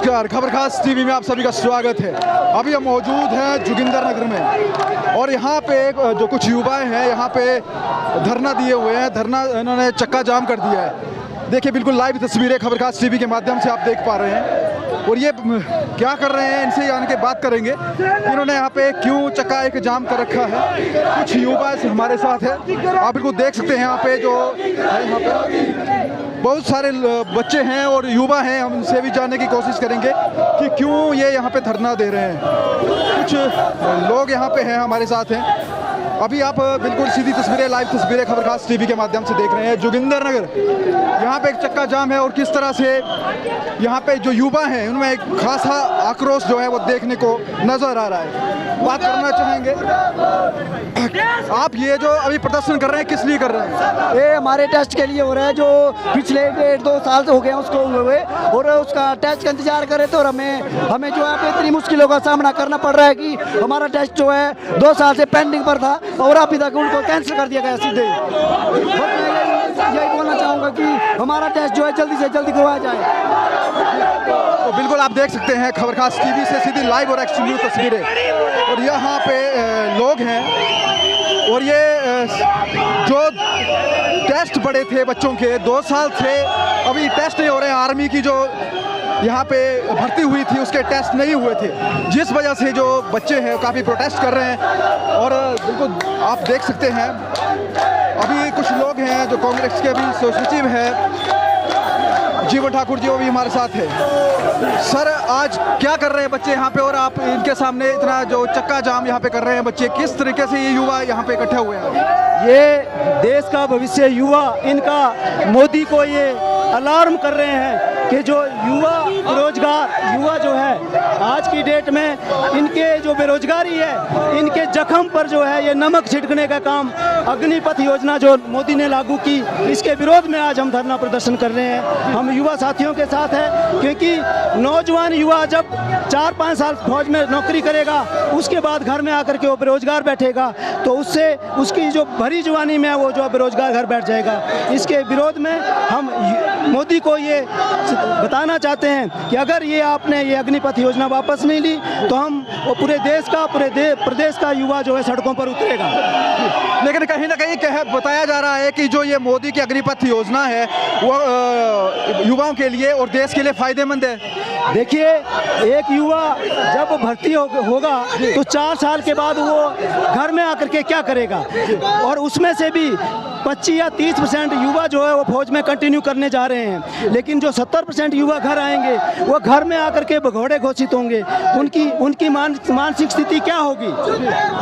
नमस्कार, खबर खास टीवी में आप सभी का स्वागत है। अभी हम मौजूद हैं जोगिंदरनगर में और यहाँ पे जो कुछ युवा हैं यहाँ पे धरना दिए हुए हैं। धरना इन्होंने चक्का जाम कर दिया है। देखिए बिल्कुल लाइव तस्वीरें खबर खास टीवी के माध्यम से आप देख पा रहे हैं। और ये क्या कर रहे हैं इनसे आने के बात करेंगे। इन्होंने यहाँ पे क्यों चक्का एक जाम कर रखा है। कुछ युवा हमारे साथ है, आप बिल्कुल देख सकते हैं यहाँ पे जो यहाँ पे बहुत सारे बच्चे हैं और युवा हैं। हम इनसे भी जानने की कोशिश करेंगे कि क्यों ये यहाँ पे धरना दे रहे हैं। कुछ लोग यहाँ पे हैं हमारे साथ हैं। अभी आप बिल्कुल सीधी तस्वीरें, लाइव तस्वीरें खबर खास टीवी के माध्यम से देख रहे हैं। जोगिंदरनगर यहाँ पे एक चक्का जाम है और किस तरह से यहाँ पे जो युवा हैं उनमें एक खासा आक्रोश जो है वो देखने को नजर आ रहा है। बात करना चाहेंगे आप, ये जो अभी प्रदर्शन कर रहे हैं किस लिए कर रहे हैं? ये हमारे टेस्ट के लिए हो रहा है, जो पिछले 1-2 साल से हो गए हैं उसको हुए और उसका टेस्ट का इंतजार कर रहे थे। और हमें जो है इतनी मुश्किलों का सामना करना पड़ रहा है कि हमारा टेस्ट जो है 2 साल से पेंडिंग पर था और अभी तक उनको कैंसिल कर दिया गया सीधे। यही बोलना चाहूँगा कि हमारा टेस्ट जो है जल्दी से जल्दी करवाया जाए। तो बिल्कुल आप देख सकते हैं खबर खास टीवी से सीधी लाइव और एक्सक्लूसिव तस्वीरें। और यहाँ पे लोग हैं और ये जो टेस्ट पड़े थे बच्चों के 2 साल से अभी टेस्ट नहीं हो रहे हैं। आर्मी की जो यहाँ पे भर्ती हुई थी उसके टेस्ट नहीं हुए थे, जिस वजह से जो बच्चे हैं काफ़ी प्रोटेस्ट कर रहे हैं। और बिल्कुल आप देख सकते हैं अभी कुछ लोग हैं जो कांग्रेस के भी सचिव हैं जीवन ठाकुर जी, वो भी हमारे साथ है। सर आज क्या कर रहे हैं बच्चे यहाँ पे और आप इनके सामने इतना जो चक्का जाम यहाँ पे कर रहे हैं बच्चे, किस तरीके से ये युवा यहाँ पे इकट्ठे हुए हैं? ये देश का भविष्य युवा, इनका मोदी को ये अलार्म कर रहे हैं कि जो युवा जो है आज की डेट में इनके जो बेरोजगारी है, इनके जख्म पर जो है ये नमक छिड़कने का काम अग्निपथ योजना जो मोदी ने लागू की, इसके विरोध में आज हम धरना प्रदर्शन कर रहे हैं। हम युवा साथियों के साथ हैं क्योंकि नौजवान युवा जब 4-5 साल फौज में नौकरी करेगा उसके बाद घर में आकर के वो बेरोजगार बैठेगा तो उससे उसकी जो भरी जवानी में है वो जो बेरोजगार घर बैठ जाएगा। इसके विरोध में हम मोदी को ये बताना चाहते हैं कि अगर ये आपने ये अग्निपथ योजना वापस नहीं ली तो हम वो पूरे देश का प्रदेश का युवा जो है सड़कों पर उतरेगा। लेकिन कहीं ना कहीं बताया जा रहा है कि जो ये मोदी की अग्निपथ योजना है वो युवाओं के लिए और देश के लिए फायदेमंद है। देखिए, एक युवा जब भर्ती होगा तो 4 साल के बाद वो घर में आकर के क्या करेगा, और उसमें से भी 25 या 30% युवा जो है वो फौज में कंटिन्यू करने जा रहे हैं। लेकिन जो 70% युवा घर आएंगे वो घर में आकर के भगोड़े घोषित होंगे, उनकी मानसिक स्थिति क्या होगी।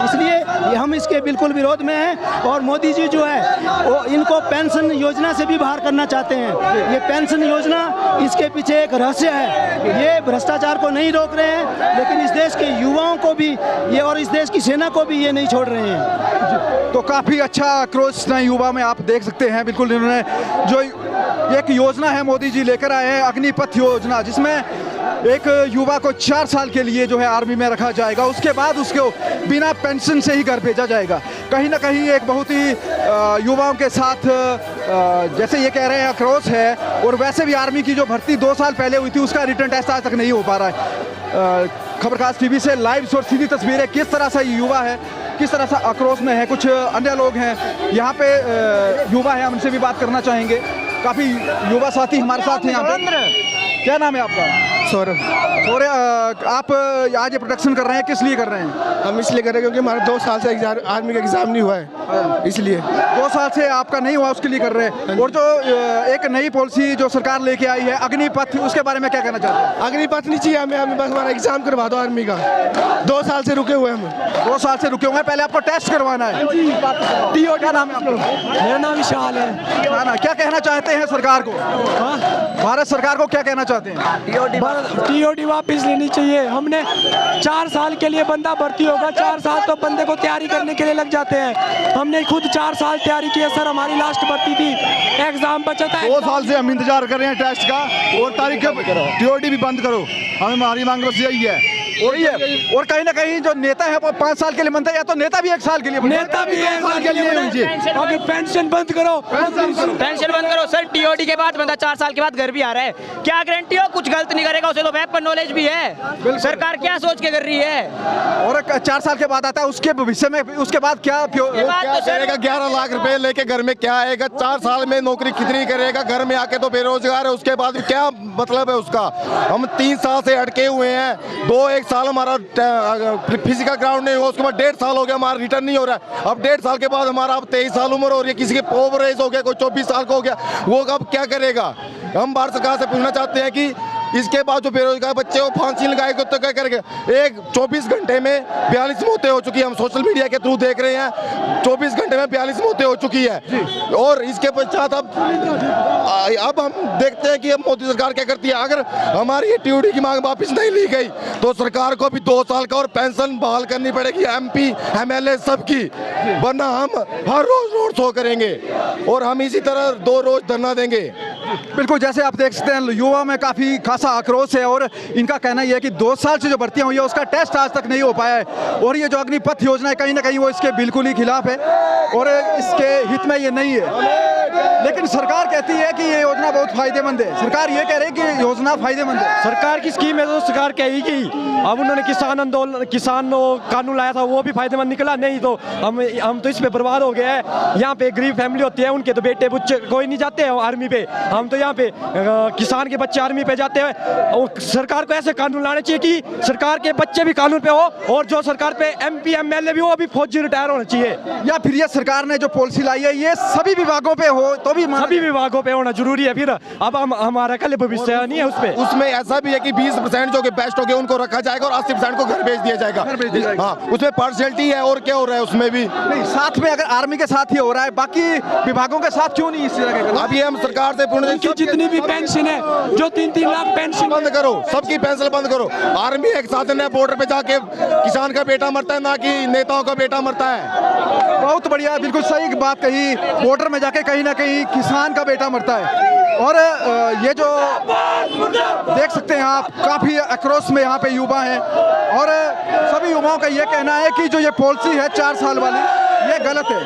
इसलिए हम इसके बिल्कुल विरोध में हैं। और मोदी जी जो है वो इनको पेंशन योजना से भी बाहर करना चाहते हैं। ये पेंशन योजना, इसके पीछे एक रहस्य है। ये भ्रष्टाचार को नहीं रोक रहे हैं लेकिन इस देश के युवाओं को भी ये और इस देश की सेना को भी ये नहीं छोड़ रहे हैं। तो काफ़ी अच्छा आक्रोश युवा में आप देख सकते हैं। बिल्कुल इन्होंने जो एक योजना है मोदी जी लेकर आए हैं अग्निपथ योजना, जिसमें एक युवा को 4 साल के लिए जो है आर्मी में रखा जाएगा, उसके बाद उसको बिना पेंशन से ही घर भेजा जाएगा। कहीं ना कहीं एक बहुत ही युवाओं के साथ जैसे ये कह रहे हैं आक्रोश है। और वैसे भी आर्मी की जो भर्ती 2 साल पहले हुई थी उसका रिटर्न टेस्ट आज तक नहीं हो पा रहा है। खबर खास टीवी से लाइव और सीधी तस्वीरें किस तरह से युवा है, किस तरह से आक्रोश में है। कुछ अन्य लोग हैं यहाँ पे युवा है, हम उनसे भी बात करना चाहेंगे। काफ़ी युवा साथी हमारे साथ हैं यहाँ पे। क्या नाम है आपका? सौरभ। आप आज ये प्रोडक्शन कर रहे हैं, किस लिए कर रहे हैं? हम इसलिए कर रहे हैं क्योंकि हमारा 2 साल से आर्मी का एग्जाम नहीं हुआ है, इसलिए 2 साल से आपका नहीं हुआ उसके लिए कर रहे हैं। और जो एक नई पॉलिसी जो सरकार लेके आई है अग्निपथ, उसके बारे में क्या कहना चाहते हैं? अग्निपथ नहीं चाहिए हमें बस हमारा एग्जाम करवा दो आर्मी का। 2 साल से रुके हुए हम। 2 साल से रुके हुए हैं, पहले आपको टेस्ट करवाना है। क्या नाम है आपका? मेरा नाम विशाल है। क्या कहना चाहते हैं सरकार को? भारत सरकार को क्या कहना चाहते हैं? टीओडी वापस लेनी चाहिए। हमने 4 साल के लिए बंदा भर्ती होगा, 4 साल तो बंदे को तैयारी करने के लिए लग जाते हैं। हमने खुद 4 साल तैयारी की है सर, हमारी लास्ट भर्ती थी, एग्जाम बचा था। 2 साल से हम इंतजार कर रहे हैं टेस्ट का और तारीख टीओडी भी बंद करो। हमें हमारी मांग बस यही है। वही है। और कहीं ना कहीं जो नेता है वो 5 साल के लिए बनता है, या तो नेता भी 1 साल के लिए बनता है। नेता भी 1 साल के लिए अभी पेंशन बंद करो, पेंशन बंद करो सर। टीओडी के बाद बंदा 4 साल के बाद घर भी आ रहा है, क्या गारंटी हो कुछ गलत नहीं करेगा, उसे तो वेपन नॉलेज भी है। सरकार क्या सोच के कर रही है? और 4 साल के बाद आता है, उसके भविष्य में उसके बाद क्या करेगा? 11 लाख रुपए लेके घर में क्या आएगा? 4 साल में नौकरी कितनी करेगा? घर में आके तो बेरोजगार है, उसके बाद क्या मतलब है उसका? हम 3 साल से अटके हुए हैं। 1 साल हमारा फिजिकल ग्राउंड नहीं हुआ, उसके बाद 1.5 साल हो गया हमारा रिटर्न नहीं हो रहा है। अब 1.5 साल के बाद हमारा अब 23 साल उम्र हो रही है, किसी के ओवर एज हो गया, कोई 24 साल का हो गया, वो अब क्या करेगा? हम भारत सरकार से पूछना चाहते हैं कि इसके बाद जो बेरोजगार बच्चे को फांसी लगाएगा तो क्या करेंगे? 24 घंटे में 42 मौतें हो चुकी है, हम सोशल मीडिया के थ्रू देख रहे हैं। 24 घंटे में 42 मौतें हो चुकी है। और इसके पश्चात अब हम देखते हैं कि अब मोदी सरकार क्या करती है। अगर हमारी ये टीओडी की मांग वापस नहीं ली गई तो सरकार को भी 2 साल का और पेंशन बहाल करनी पड़ेगी, MP MLA सबकी, वरना हम हर रोज रोड शो करेंगे और हम इसी तरह 2 रोज धरना देंगे। बिल्कुल, जैसे आप देख सकते हैं युवा में काफ़ी खासा आक्रोश है और इनका कहना यह है कि 2 साल से जो भर्तियां हुई है उसका टेस्ट आज तक नहीं हो पाया है। और ये जो अग्निपथ योजना है कहीं ना कहीं वो इसके बिल्कुल ही खिलाफ है और इसके हित में ये नहीं है। लेकिन सरकार कहती है कि ये योजना बहुत फायदेमंद है। सरकार ये कह रही है कि योजना फायदेमंद है। सरकार की स्कीम है तो सरकार कहेगी। अब उन्होंने किसान आंदोलन, किसान कानून लाया था, वो भी फायदेमंद निकला नहीं, तो हम तो इस पे बर्बाद हो गए हैं। यहाँ पे गरीब फैमिली होती है, उनके तो बेटे बच्चे कोई नहीं जाते हैं आर्मी पे, हम तो यहाँ पे किसान के बच्चे आर्मी पे जाते हैं। सरकार को ऐसे कानून लाने चाहिए कि सरकार के बच्चे भी कानून पे हो और जो सरकार पे MP MLA भी हो अभी फौजी रिटायर होना चाहिए। या फिर ये सरकार ने जो पॉलिसी लाई है ये सभी विभागों पे हो तो भी सभी विभागों पे होना जरूरी है। फिर अब हमारा कल भविष्य नहीं है उसपे। उसमें ऐसा भी है कि 20% जो कि बेस्ट हो गए उनको रखा जाएगा और 80% को घर भेज दिया जाएगा। हाँ, उसमें पार्शियलिटी है और क्या हो रहा है उसमें भी नहीं। साथ में अगर आर्मी के साथ ही हो रहा है, बाकी विभागों के साथ क्यों नहीं इस तरह के? अभी हम सरकार से पूर्ण जितनी भी पेंशन है, जो 3-3 लाख पेंशन बंद करो, सबकी पेंशन बंद करो। आर्मी एक साधन है, बॉर्डर पे जाके किसान का बेटा मरता है, ना कि नेताओं का बेटा मरता है। बहुत बढ़िया, बिल्कुल सही बात कही। बॉर्डर में जाके कहीं ना कहीं किसान का बेटा मरता है। और ये जो देख सकते हैं आप, काफ़ी आक्रोश में यहाँ पे युवा हैं और सभी युवाओं का ये कहना है कि जो ये पॉलिसी है 4 साल वाली, ये गलत है।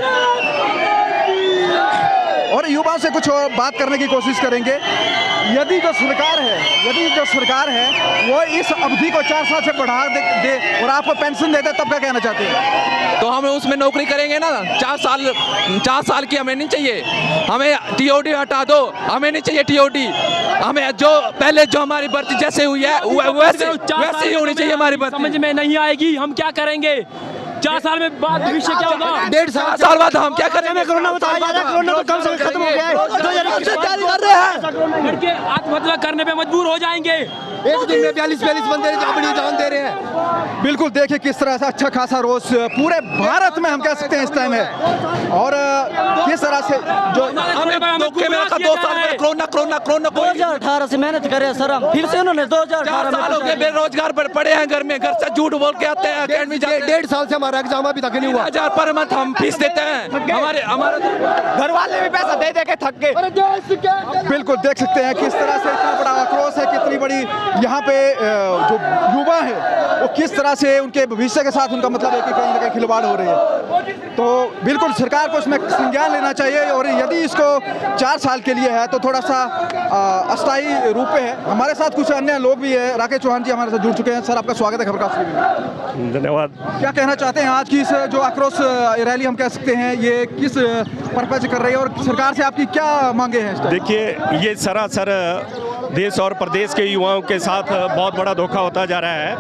और युवाओं से कुछ और बात करने की कोशिश करेंगे। यदि जो सरकार है वो इस अवधि को 4 साल से बढ़ा दे और आपको पेंशन दे दे, तब क्या कहना चाहते हैं? तो हम उसमें नौकरी करेंगे ना। 4 साल की हमें नहीं चाहिए, हमें TOD हटा दो, हमें नहीं चाहिए TOD। हमें जो पहले जो हमारी भर्ती जैसे हुई है वैसे ही होनी चाहिए हमारी भर्ती। समझ में नहीं आएगी, हम क्या करेंगे? 4 साल में बाद भविष्य क्या होगा? 1.5 साल बाद हम क्या करेंगे? कोरोना तो कम से कम खत्म हो गया है, 2021 जारी कर रहे हैं। लड़के आत्महत्या करने पे मजबूर हो जाएंगे। एक दिन में 42 बंदे अपनी जान दे रहे हैं। बिल्कुल, देखिए किस तरह से अच्छा खासा रोष पूरे भारत में हम कह सकते हैं इस टाइम है। और किस तरह से जो 2018 से मेहनत करे सर, हम फिर से उन्होंने 2018 में बेरोजगार पड़े हैं घर में, घर से झूठ बोल के आते हैं अकेडमी। 1.5 साल से हमारा एग्जाम अभी तक नहीं हुआ। 1000 पर मंथ हम फीस देते हैं, हमारे घर वाले भी पैसा दे दे के थक गए। बिल्कुल देख सकते हैं किस तरह से इतना बड़ा आक्रोश है, कितनी बड़ी यहाँ पे जो युवा है वो किस तरह से उनके भविष्य के साथ उनका मतलब है कि कहीं ना कहीं खिलवाड़ हो रही है। तो बिल्कुल सरकार को इसमें संज्ञान लेना चाहिए और यदि इसको 4 साल के लिए है तो थोड़ा सा अस्थायी रूप पे है। हमारे साथ कुछ अन्य लोग भी है। राकेश चौहान जी हमारे साथ जुड़ चुके हैं। सर, आपका स्वागत है खबरकास्ट में। धन्यवाद। क्या कहना चाहते हैं आज की इस जो आक्रोश रैली हम कह सकते हैं, ये किस पर्पज से कर रही है और सरकार से आपकी क्या मांगे हैं? देखिए, ये सरासर देश और प्रदेश के युवाओं के साथ बहुत बड़ा धोखा होता जा रहा है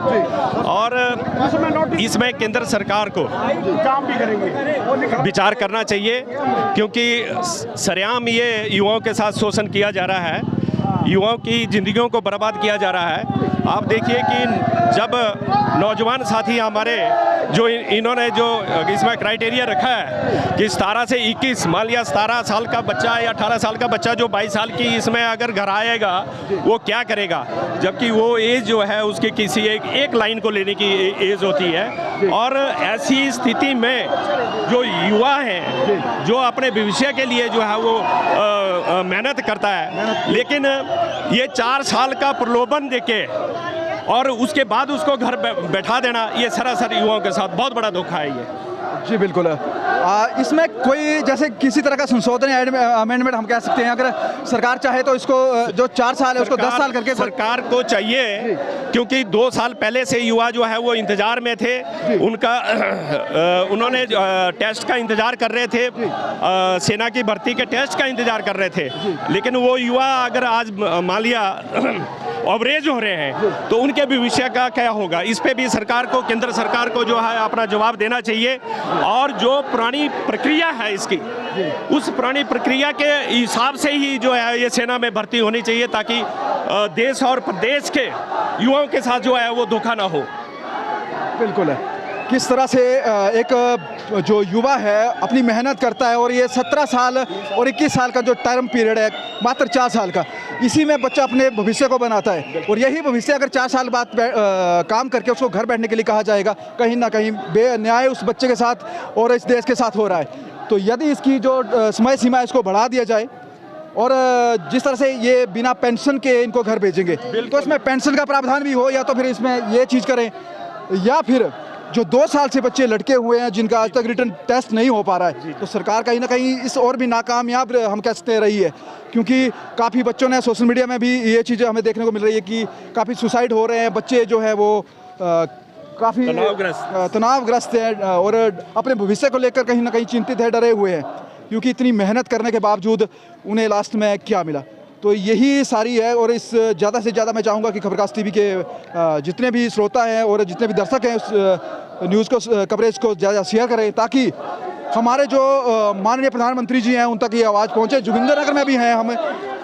और इसमें केंद्र सरकार को विचार करना चाहिए, क्योंकि सरेआम ये युवाओं के साथ शोषण किया जा रहा है, युवाओं की जिंदगियों को बर्बाद किया जा रहा है। आप देखिए कि जब नौजवान साथी हमारे जो इन्होंने जो इसमें क्राइटेरिया रखा है कि 17 से 21, मान लिया 17 साल का बच्चा या 18 साल का बच्चा जो 22 साल की इसमें अगर घर आएगा वो क्या करेगा, जबकि वो एज जो है उसकी किसी एक लाइन को लेने की एज होती है। और ऐसी स्थिति में जो युवा हैं, जो अपने भविष्य के लिए जो है वो मेहनत करता है, लेकिन ये 4 साल का प्रलोभन देके और उसके बाद उसको घर बैठा देना, ये सरासर युवाओं के साथ बहुत बड़ा धोखा है ये। जी बिल्कुल। इसमें कोई जैसे किसी तरह का संशोधन या अमेंडमेंट हम कह सकते हैं, अगर सरकार चाहे तो इसको जो 4 साल है उसको 10 साल करके सरकार को चाहिए, क्योंकि 2 साल पहले से युवा जो है वो इंतजार में थे, उनका उन्होंने टेस्ट का इंतजार कर रहे थे, सेना की भर्ती के टेस्ट का इंतजार कर रहे थे, लेकिन वो युवा अगर आज मान लिया अवरेज हो रहे हैं तो उनके भविष्य का क्या होगा? इस पे भी सरकार को, केंद्र सरकार को जो है अपना जवाब देना चाहिए। और जो पुरानी प्रक्रिया है इसकी, उस पुरानी प्रक्रिया के हिसाब से ही जो है ये सेना में भर्ती होनी चाहिए, ताकि देश और प्रदेश के युवाओं के साथ जो है वो धोखा ना हो। बिल्कुल है। किस तरह से एक जो युवा है अपनी मेहनत करता है, और ये 17 साल और 21 साल का जो टर्म पीरियड है, मात्र 4 साल का, इसी में बच्चा अपने भविष्य को बनाता है। और यही भविष्य अगर 4 साल बाद काम करके उसको घर बैठने के लिए कहा जाएगा, कहीं ना कहीं बेन्याय उस बच्चे के साथ और इस देश के साथ हो रहा है। तो यदि इसकी जो समय सीमा है इसको बढ़ा दिया जाए, और जिस तरह से ये बिना पेंशन के इनको घर भेजेंगे, तो इसमें पेंशन का प्रावधान भी हो, या तो फिर इसमें ये चीज़ करें, या फिर जो 2 साल से बच्चे लटके हुए हैं जिनका आज तक रिटर्न टेस्ट नहीं हो पा रहा है, तो सरकार कहीं ना कहीं इस और भी नाकामयाब हम कह सकते रही है। क्योंकि काफ़ी बच्चों ने सोशल मीडिया में भी ये चीज़ें हमें देखने को मिल रही है कि काफ़ी सुसाइड हो रहे हैं बच्चे, जो है वो काफ़ी तनावग्रस्त हैं और अपने भविष्य को लेकर कहीं ना कहीं चिंतित है, डरे हुए हैं, क्योंकि इतनी मेहनत करने के बावजूद उन्हें लास्ट में क्या मिला। तो यही सारी है। और इस ज़्यादा से ज़्यादा मैं चाहूँगा कि खबरकास्ट टीवी के जितने भी श्रोता हैं और जितने भी दर्शक हैं उस न्यूज़ को, कवरेज को ज़्यादा शेयर करें, ताकि हमारे जो माननीय प्रधानमंत्री जी हैं उन तक ये आवाज़ पहुँचे। जोगिंदर नगर में भी हैं हम,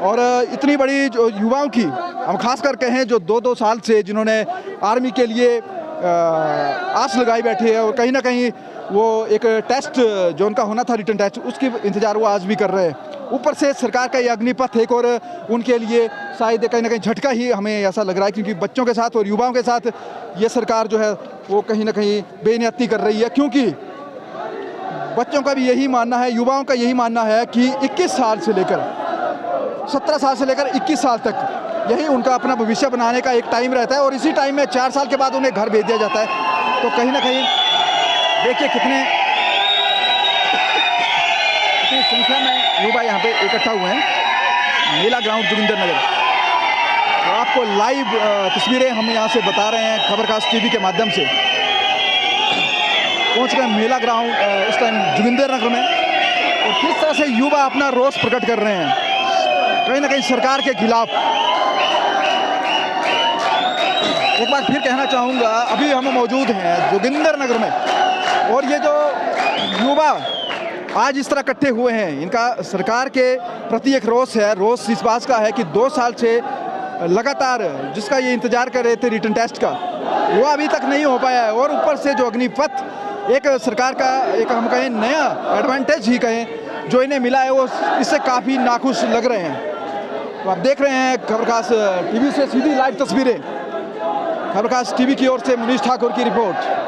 और इतनी बड़ी जो युवाओं की हम खास कर कहें जो 2-2 साल से जिन्होंने आर्मी के लिए आस लगाई बैठी है, और कहीं ना कहीं वो एक टेस्ट जो उनका होना था, रिटर्न टेस्ट, उसकी इंतज़ार वो आज भी कर रहे हैं। ऊपर से सरकार का ये अग्निपथ एक और उनके लिए शायद कहीं ना कहीं झटका ही हमें ऐसा लग रहा है, क्योंकि बच्चों के साथ और युवाओं के साथ ये सरकार जो है वो कहीं ना कहीं बेनियती कर रही है। क्योंकि बच्चों का भी यही मानना है, युवाओं का यही मानना है कि 21 साल से लेकर 17 साल से लेकर 21 साल तक यही उनका अपना भविष्य बनाने का एक टाइम रहता है, और इसी टाइम में 4 साल के बाद उन्हें घर भेज दिया जाता है। तो कहीं ना कहीं देखिए कितनी संख्या में युवा यहाँ पे इकट्ठा हुए हैं मेला ग्राउंड जोगिंदर नगर। तो आपको लाइव तस्वीरें हम यहाँ से बता रहे हैं खबरकास्ट टीवी के माध्यम से। पहुँच गए मेला ग्राउंड इस टाइम जोगिंदर नगर में, और किस तरह से युवा अपना रोष प्रकट कर रहे हैं कहीं ना कहीं सरकार के खिलाफ। एक बार फिर कहना चाहूँगा, अभी हम मौजूद हैं जोगिंदर नगर में, और ये जो युवा आज इस तरह इकट्ठे हुए हैं, इनका सरकार के प्रति एक रोष है। रोष इस बात का है कि 2 साल से लगातार जिसका ये इंतजार कर रहे थे रिटर्न टेस्ट का, वो अभी तक नहीं हो पाया है। और ऊपर से जो अग्निपथ एक सरकार का एक हम कहें नया एडवांटेज ही कहें जो इन्हें मिला है, वो इससे काफ़ी नाखुश लग रहे हैं। तो आप देख रहे हैं खबरकास्ट टीवी से सीधी लाइव तस्वीरें, खबरकास्ट टीवी की ओर से मुनीश ठाकुर की रिपोर्ट।